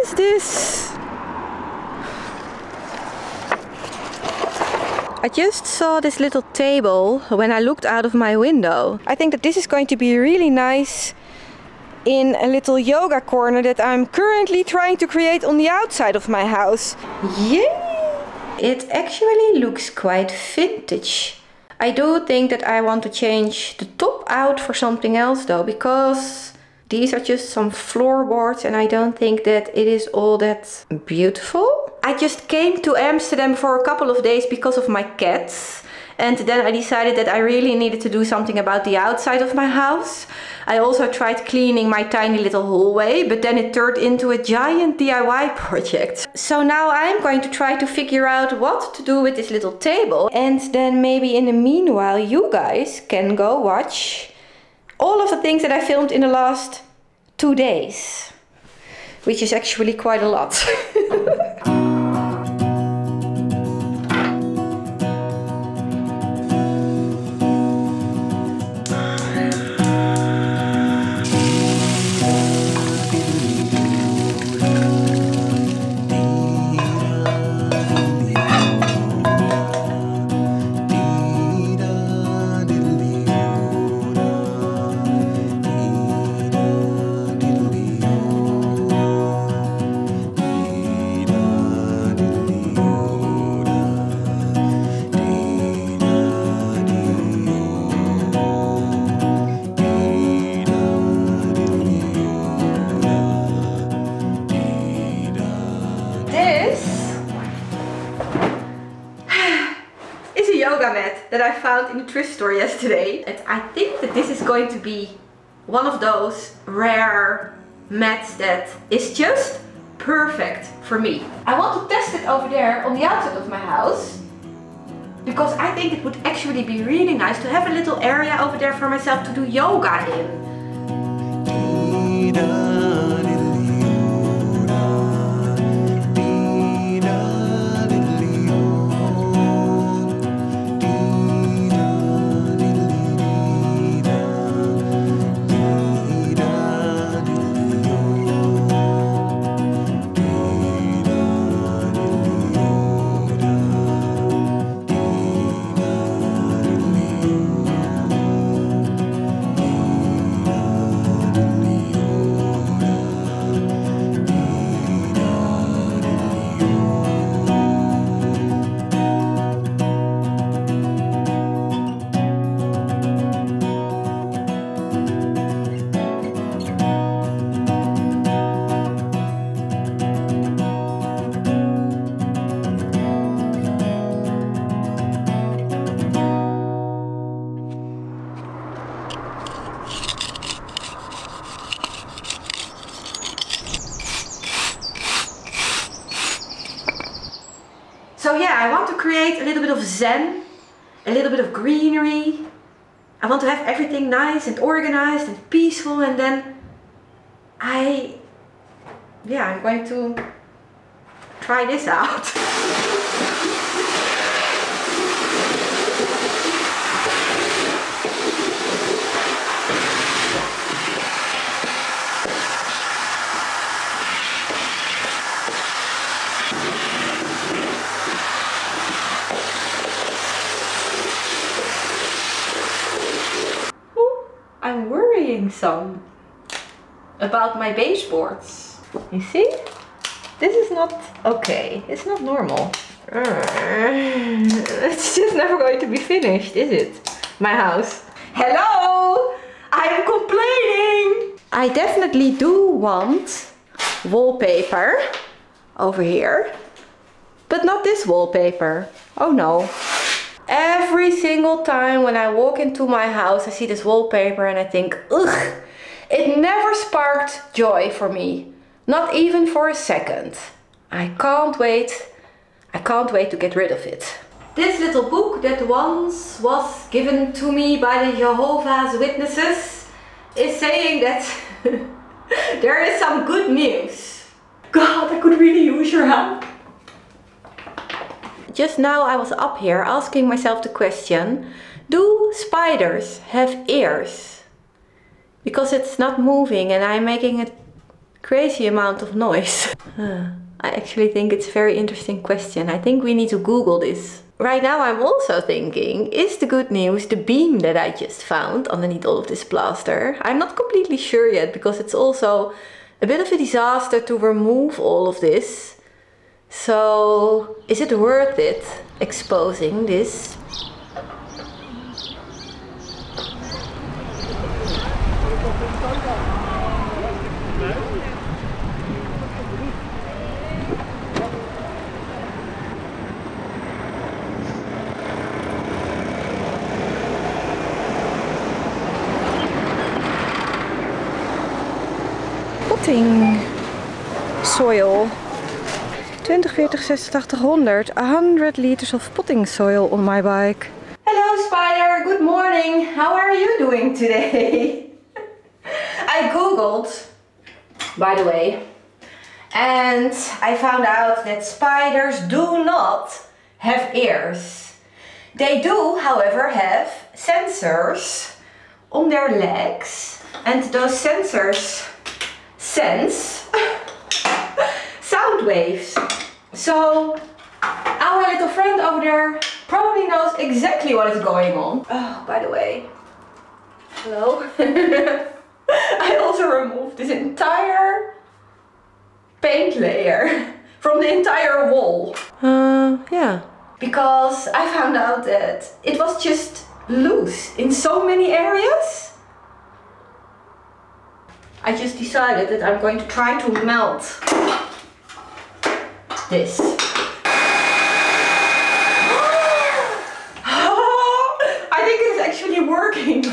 is this? I just saw this little table when I looked out of my window. I think that this is going to be really nice in a little yoga corner that I'm currently trying to create on the outside of my house. Yay! It actually looks quite vintage. I do think that I want to change the top out for something else though, because these are just some floorboards and I don't think that it is all that beautiful. I just came to Amsterdam for a couple of days because of my cats. And then I decided that I really needed to do something about the outside of my house. I also tried cleaning my tiny little hallway, but then it turned into a giant DIY project. So now I'm going to try to figure out what to do with this little table. And then maybe in the meanwhile you guys can go watch all of the things that I filmed in the last 2 days. Which is actually quite a lot. That I found in the thrift store yesterday. And I think that this is going to be one of those rare mats that is just perfect for me. I want to test it over there on the outside of my house, because I think it would actually be really nice to have a little area over there for myself to do yoga in. So yeah, I want to create a little bit of zen, a little bit of greenery. I want to have everything nice and organized and peaceful, and then I'm going to try this out. I'm worrying some about my baseboards. You see? This is not okay. It's not normal. It's just never going to be finished, is it? My house. Hello! I'm complaining! I definitely do want wallpaper over here. But not this wallpaper. Oh no. Every single time when I walk into my house I see this wallpaper and I think, ugh, it never sparked joy for me. Not even for a second. I can't wait to get rid of it. This little book that once was given to me by the Jehovah's Witnesses is saying that there is some good news. God, I could really use your help. Just now I was up here asking myself the question, do spiders have ears? Because it's not moving and I'm making it crazy amount of noise. I actually think it's a very interesting question. I think we need to Google this. Right now I'm also thinking, is the good news the beam that I just found underneath all of this plaster? I'm not completely sure yet, because it's also a bit of a disaster to remove all of this. So is it worth it exposing this? Potting soil. 20, 40, 60, 80, 100. 100 liters of potting soil on my bike. Hello Spider, good morning. How are you doing today? I googled, by the way, and I found out that spiders do not have ears. They do, however, have sensors on their legs, and those sensors sense sound waves. So our little friend over there probably knows exactly what is going on. Oh, by the way, hello. I also removed this entire paint layer from the entire wall. Yeah. Because I found out that it was just loose in so many areas. I just decided that I'm going to try to melt this. I think it's actually working.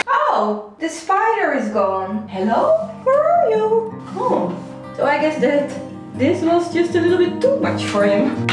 Oh, the spider is gone. Hello? Where are you? Oh, so I guess that this was just a little bit too much for him.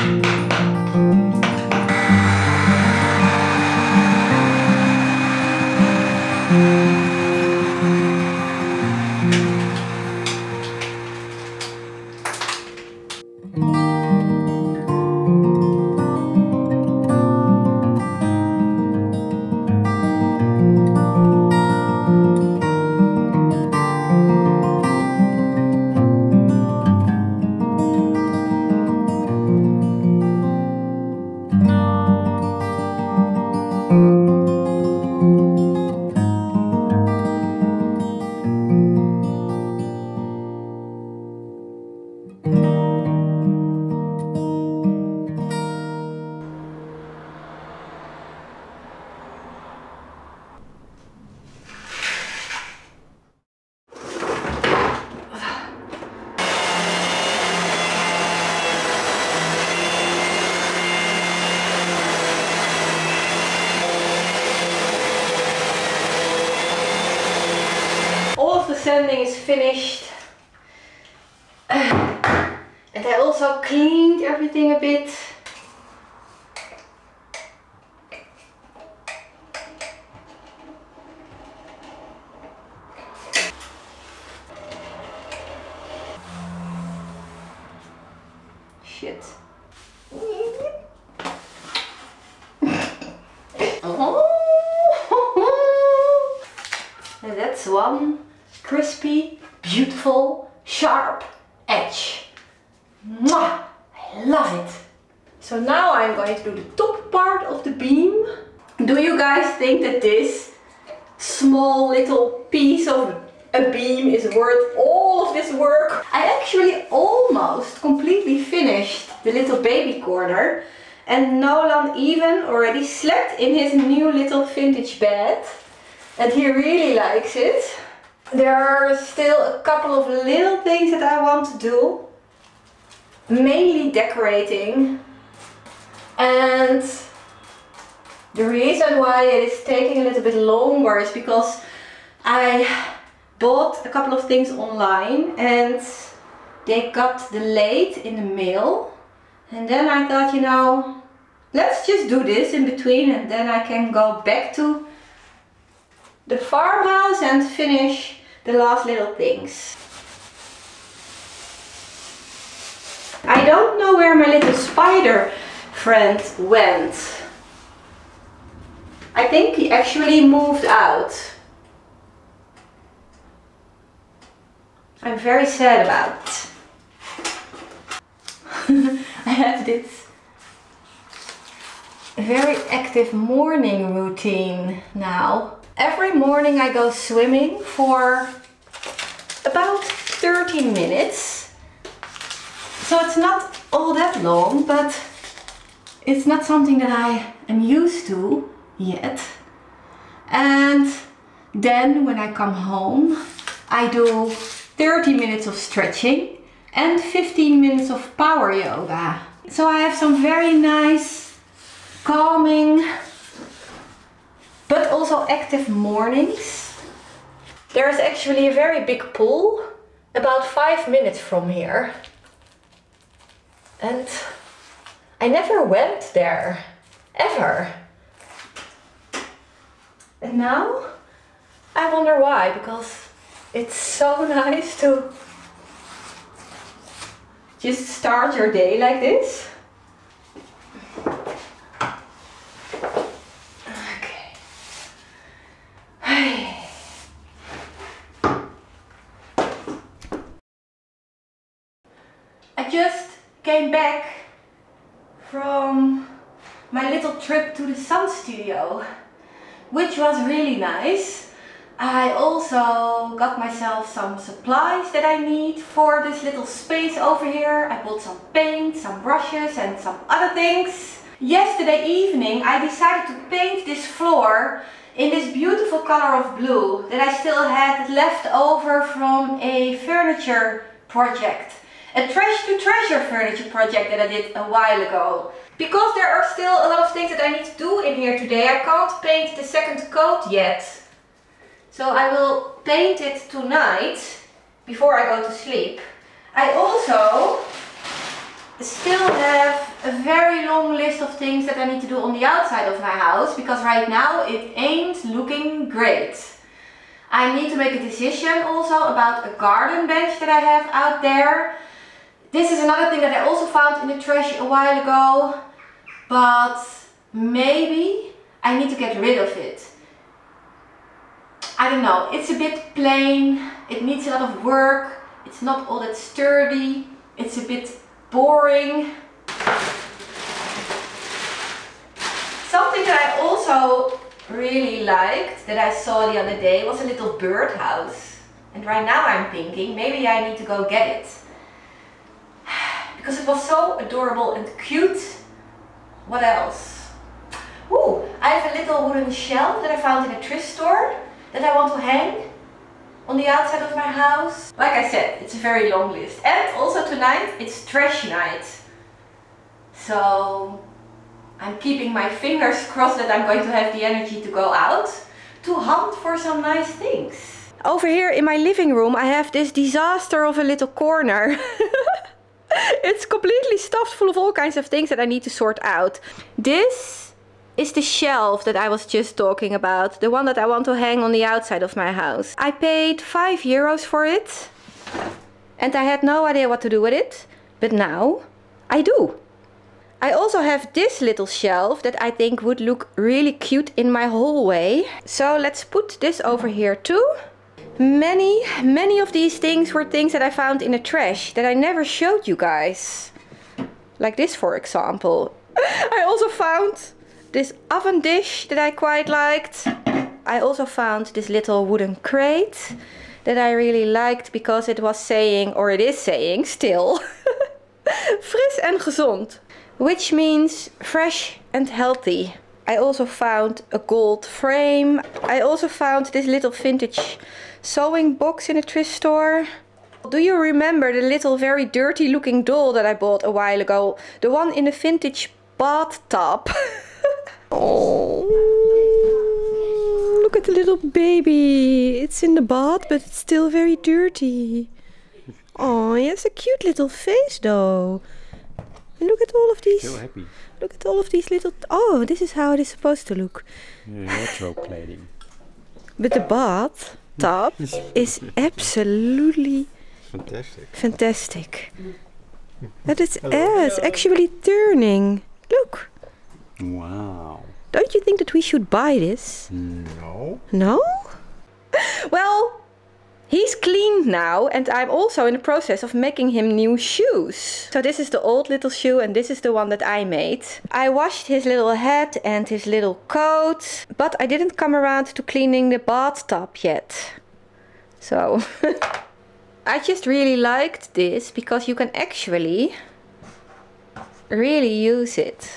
Sanding is finished, and I also cleaned everything a bit. Shit. And that's one crispy, beautiful, sharp edge. Mwah! I love it. So now I'm going to do the top part of the beam. Do you guys think that this small little piece of a beam is worth all of this work? I actually almost completely finished the little baby corner, and Nolan even already slept in his new little vintage bed, and he really likes it. There are still a couple of little things that I want to do, mainly decorating, and the reason why it is taking a little bit longer is because I bought a couple of things online and they got delayed in the mail, and then I thought, you know, let's just do this in between and then I can go back to the farmhouse and finish the last little things. I don't know where my little spider friend went. I think he actually moved out. I'm very sad about it. I have this very active morning routine now. Every morning I go swimming for about 30 minutes. So it's not all that long, but it's not something that I am used to yet. And then when I come home, I do 30 minutes of stretching and 15 minutes of power yoga. So I have some very nice, calming, but also active mornings. There is actually a very big pool about 5 minutes from here. And I never went there, ever. And now I wonder why, because it's so nice to just start your day like this. Okay. I just came back from my little trip to the sun studio, which was really nice. I also got myself some supplies that I need for this little space over here. I bought some paint, some brushes and some other things. Yesterday evening I decided to paint this floor in this beautiful color of blue that I still had left over from a furniture project. A trash to treasure furniture project that I did a while ago. Because there are still a lot of things that I need to do in here today, I can't paint the second coat yet. So I will paint it tonight before I go to sleep. I also still have a very long list of things that I need to do on the outside of my house, because right now it ain't looking great. I need to make a decision also about a garden bench that I have out there. This is another thing that I also found in the trash a while ago, but maybe I need to get rid of it. I don't know, it's a bit plain, it needs a lot of work, it's not all that sturdy, it's a bit boring. Something that I also really liked that I saw the other day was a little birdhouse. And right now I'm thinking maybe I need to go get it. Because it was so adorable and cute. What else? Ooh, I have a little wooden shelf that I found in a thrift store that I want to hang on the outside of my house. Like I said, it's a very long list. And also tonight it's trash night. So I'm keeping my fingers crossed that I'm going to have the energy to go out to hunt for some nice things. Over here in my living room I have this disaster of a little corner. It's completely stuffed full of all kinds of things that I need to sort out. This is the shelf that I was just talking about. The one that I want to hang on the outside of my house. I paid €5 for it. And I had no idea what to do with it. But now I do. I also have this little shelf that I think would look really cute in my hallway. So let's put this over here too. Many of these things were things that I found in the trash that I never showed you guys. Like this, for example. I also found this oven dish that I quite liked. I also found this little wooden crate that I really liked because it was saying, or it is saying still, fris en gezond, which means fresh and healthy. I also found a gold frame. I also found this little vintage sewing box in a thrift store. Do you remember the little very dirty looking doll that I bought a while ago? The one in a vintage bathtub. Oh, look at the little baby. It's in the bath, but it's still very dirty. Oh, he has a cute little face though. And look at all of these. So happy. Look at all of these little... Oh, this is how it is supposed to look. Retro clothing. But the bathtub is absolutely fantastic. And it's actually turning. Look. Wow. Don't you think that we should buy this? No. No? Well, he's cleaned now and I'm also in the process of making him new shoes. So this is the old little shoe and this is the one that I made. I washed his little head and his little coat, but I didn't come around to cleaning the bathtub yet. So I just really liked this because you can actually really use it.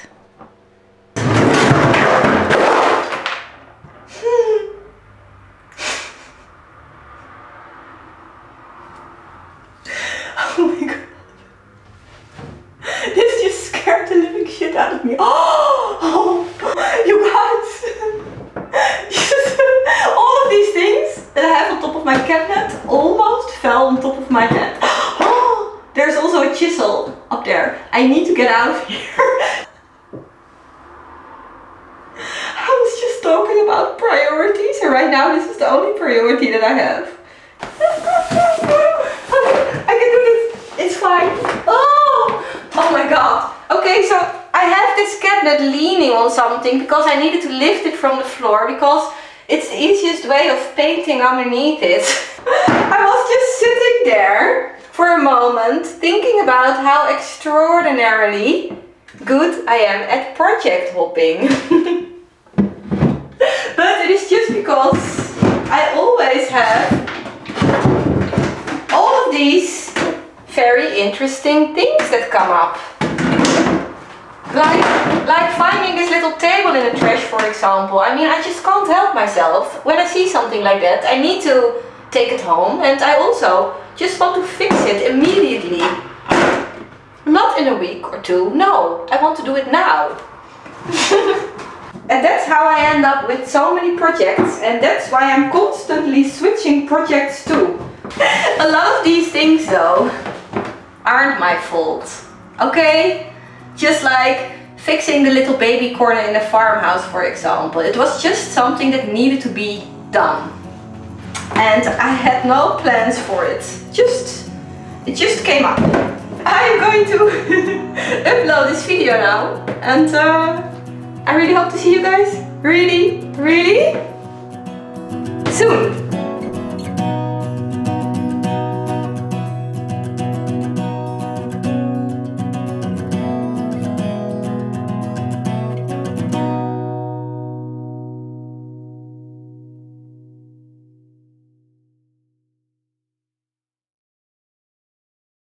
Oh my god. This just scared the living shit out of me. Oh, you guys. All of these things that I have on top of my cabinet almost fell on top of my head. Oh, there's also a chisel up there. I need to get out of here. I was just talking about priorities and right now this is the only priority that I have. I can do this. It's fine. Oh my god. Okay, so I have this cabinet leaning on something because I needed to lift it from the floor because it's the easiest way of painting underneath it. I was just sitting there for a moment thinking about how extraordinarily good I am at project hopping. But it is just because I always have all of these very interesting things that come up. Like finding this little table in the trash, for example. I mean, I just can't help myself. When I see something like that, I need to take it home and I also just want to fix it immediately. Not in a week or two, no. I want to do it now. And that's how I end up with so many projects and that's why I'm constantly switching projects too. A lot of these things though aren't my fault, okay? Just like fixing the little baby corner in the farmhouse, for example. It was just something that needed to be done. And I had no plans for it. It just came up. I'm going to upload this video now and I really hope to see you guys really soon.